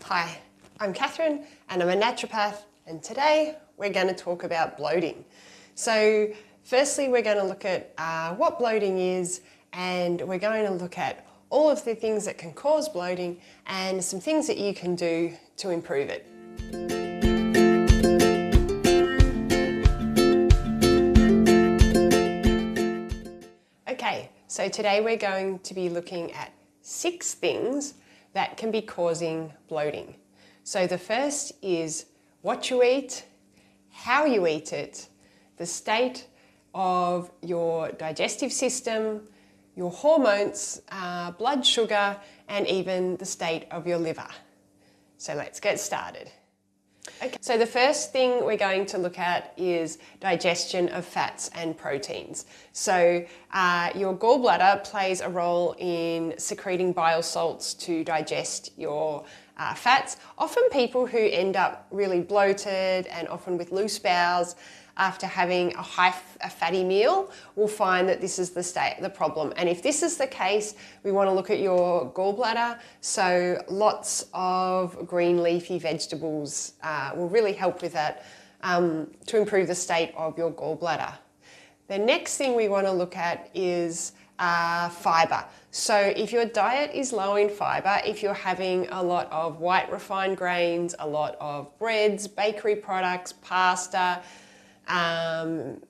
Hi, I'm Catherine and I'm a naturopath, and today we're going to talk about bloating. So firstly we're going to look at what bloating is, and we're going to look at all of the things that can cause bloating and some things that you can do to improve it. Okay, so today we're going to be looking at 6 things that can be causing bloating. So the first is what you eat, how you eat it, the state of your digestive system, your hormones, blood sugar, and even the state of your liver. So let's get started. Okay. So the first thing we're going to look at is digestion of fats and proteins. So your gallbladder plays a role in secreting bile salts to digest your fats. Often people who end up really bloated and often with loose bowels after having a fatty meal will find that this is the problem. And if this is the case, we want to look at your gallbladder. So lots of green leafy vegetables will really help with that to improve the state of your gallbladder. The next thing we want to look at is fibre. So if your diet is low in fibre, if you're having a lot of white refined grains, a lot of breads, bakery products, pasta, in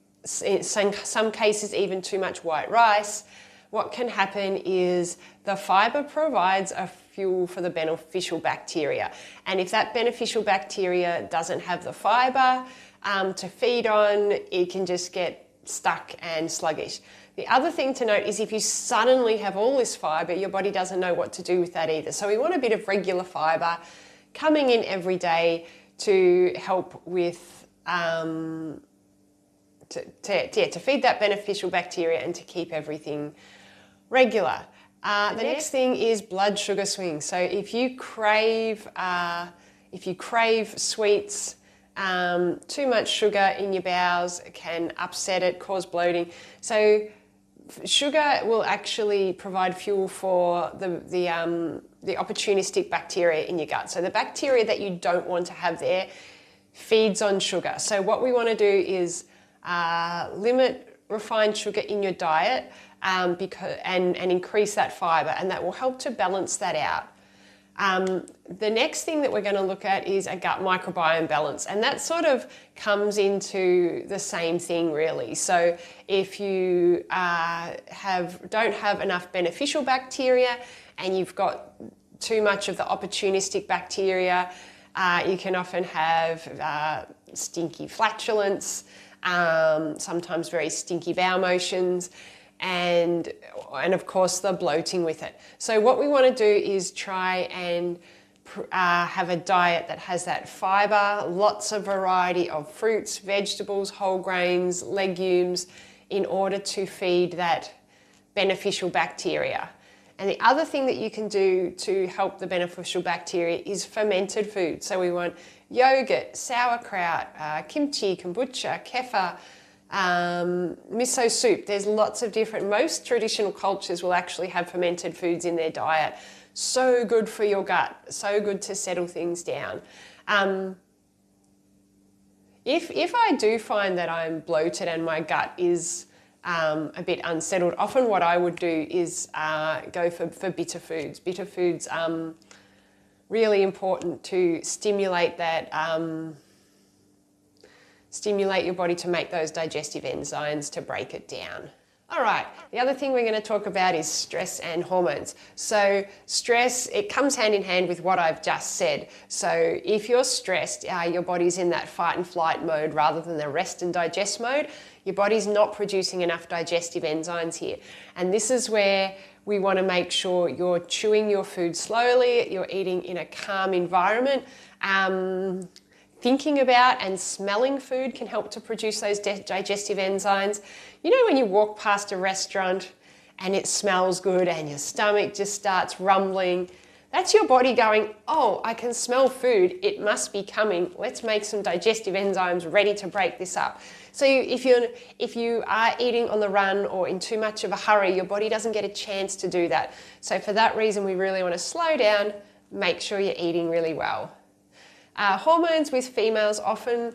some cases even too much white rice, what can happen is the fibre provides a fuel for the beneficial bacteria. And if that beneficial bacteria doesn't have the fibre to feed on, it can just get stuck and sluggish. The other thing to note is if you suddenly have all this fibre, your body doesn't know what to do with that either. So we want a bit of regular fibre coming in every day to help with to feed that beneficial bacteria and to keep everything regular. The next thing is blood sugar swings. So if you crave sweets, too much sugar in your bowels can upset it, cause bloating. So sugar will actually provide fuel for the opportunistic bacteria in your gut. So the bacteria that you don't want to have there feeds on sugar. So what we want to do is limit refined sugar in your diet and increase that fibre, and that will help to balance that out. The next thing that we're going to look at is a gut microbiome balance, and that sort of comes into the same thing really. So if you don't have enough beneficial bacteria and you've got too much of the opportunistic bacteria, you can often have stinky flatulence, sometimes very stinky bowel motions, and of course the bloating with it. So what we want to do is try and have a diet that has that fibre, lots of variety of fruits, vegetables, whole grains, legumes, in order to feed that beneficial bacteria. And the other thing that you can do to help the beneficial bacteria is fermented food. So we want yogurt, sauerkraut, kimchi, kombucha, kefir, miso soup. There's lots of most traditional cultures will actually have fermented foods in their diet. So good for your gut, so good to settle things down. If I do find that I'm bloated and my gut is a bit unsettled, often what I would do is go for bitter foods. Bitter foods really important to stimulate that, stimulate your body to make those digestive enzymes to break it down. All right, the other thing we're going to talk about is stress and hormones. So stress, it comes hand in hand with what I've just said. So if you're stressed, your body's in that fight and flight mode rather than the rest and digest mode. Your body's not producing enough digestive enzymes here. And this is where we want to make sure you're chewing your food slowly, you're eating in a calm environment. Thinking about and smelling food can help to produce those digestive enzymes. You know when you walk past a restaurant and it smells good and your stomach just starts rumbling? That's your body going, oh, I can smell food, it must be coming. Let's make some digestive enzymes ready to break this up. So if you are eating on the run or in too much of a hurry, your body doesn't get a chance to do that. So for that reason, we really want to slow down, make sure you're eating really well. Hormones with females, often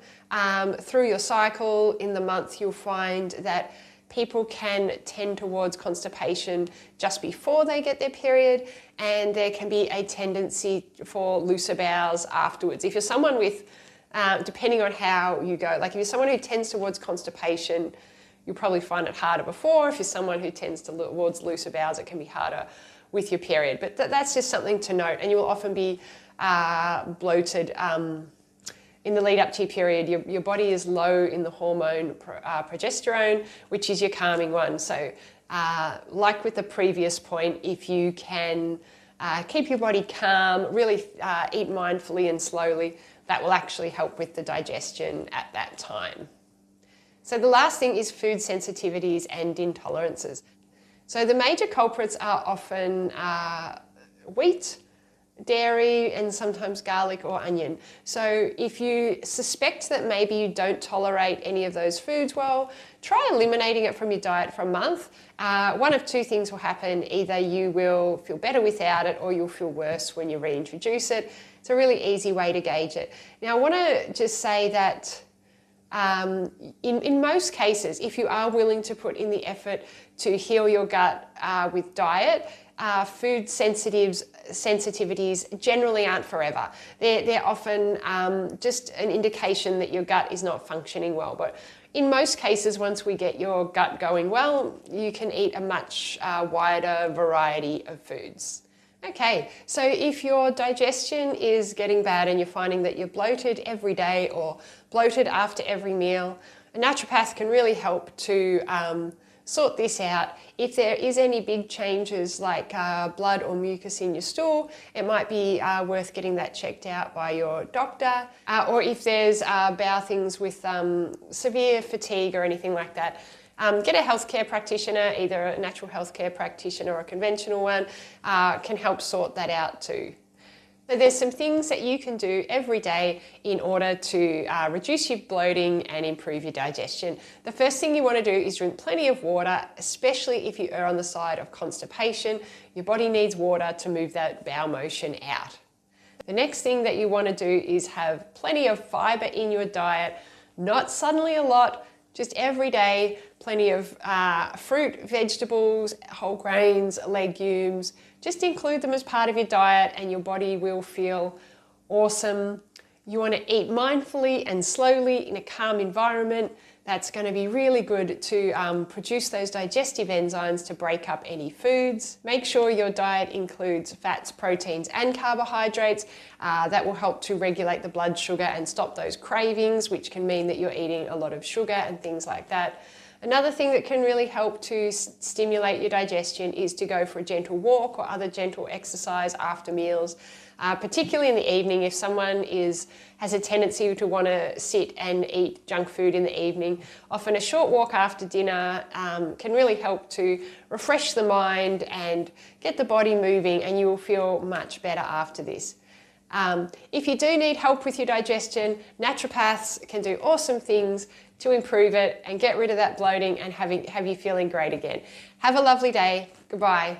through your cycle in the month, you'll find that people can tend towards constipation just before they get their period, and there can be a tendency for looser bowels afterwards. If you're someone with, depending on how you go, like if you're someone who tends towards constipation, you'll probably find it harder before. If you're someone who tends towards looser bowels, it can be harder with your period. But that's just something to note, and you will often be bloated in the lead up to your period. Your body is low in the hormone progesterone, which is your calming one. So like with the previous point, if you can keep your body calm, really eat mindfully and slowly, that will actually help with the digestion at that time. So the last thing is food sensitivities and intolerances. So the major culprits are often wheat, dairy, and sometimes garlic or onion. So if you suspect that maybe you don't tolerate any of those foods well, try eliminating it from your diet for a month. One of two things will happen. Either you will feel better without it, or you'll feel worse when you reintroduce it. It's a really easy way to gauge it. Now I want to just say that in most cases, if you are willing to put in the effort to heal your gut with diet, food sensitivities generally aren't forever. They're often just an indication that your gut is not functioning well. But in most cases, once we get your gut going well, you can eat a much wider variety of foods. Okay, so if your digestion is getting bad and you're finding that you're bloated every day or bloated after every meal, a naturopath can really help to sort this out. If there is any big changes like blood or mucus in your stool, it might be worth getting that checked out by your doctor. Or if there's bowel things with severe fatigue or anything like that, get a healthcare practitioner, either a natural healthcare practitioner or a conventional one, can help sort that out too. So there's some things that you can do every day in order to reduce your bloating and improve your digestion. The first thing you want to do is drink plenty of water, especially if you err on the side of constipation. Your body needs water to move that bowel motion out. The next thing that you want to do is have plenty of fiber in your diet, not suddenly a lot, just every day, plenty of fruit, vegetables, whole grains, legumes. Just include them as part of your diet and your body will feel awesome. You want to eat mindfully and slowly in a calm environment. That's going to be really good to produce those digestive enzymes to break up any foods. Make sure your diet includes fats, proteins, and carbohydrates. That will help to regulate the blood sugar and stop those cravings, which can mean that you're eating a lot of sugar and things like that. Another thing that can really help to stimulate your digestion is to go for a gentle walk or other gentle exercise after meals. Particularly in the evening, if someone has a tendency to want to sit and eat junk food in the evening, often a short walk after dinner can really help to refresh the mind and get the body moving, and you will feel much better after this. If you do need help with your digestion, naturopaths can do awesome things to improve it and get rid of that bloating and have you feeling great again. Have a lovely day. Goodbye.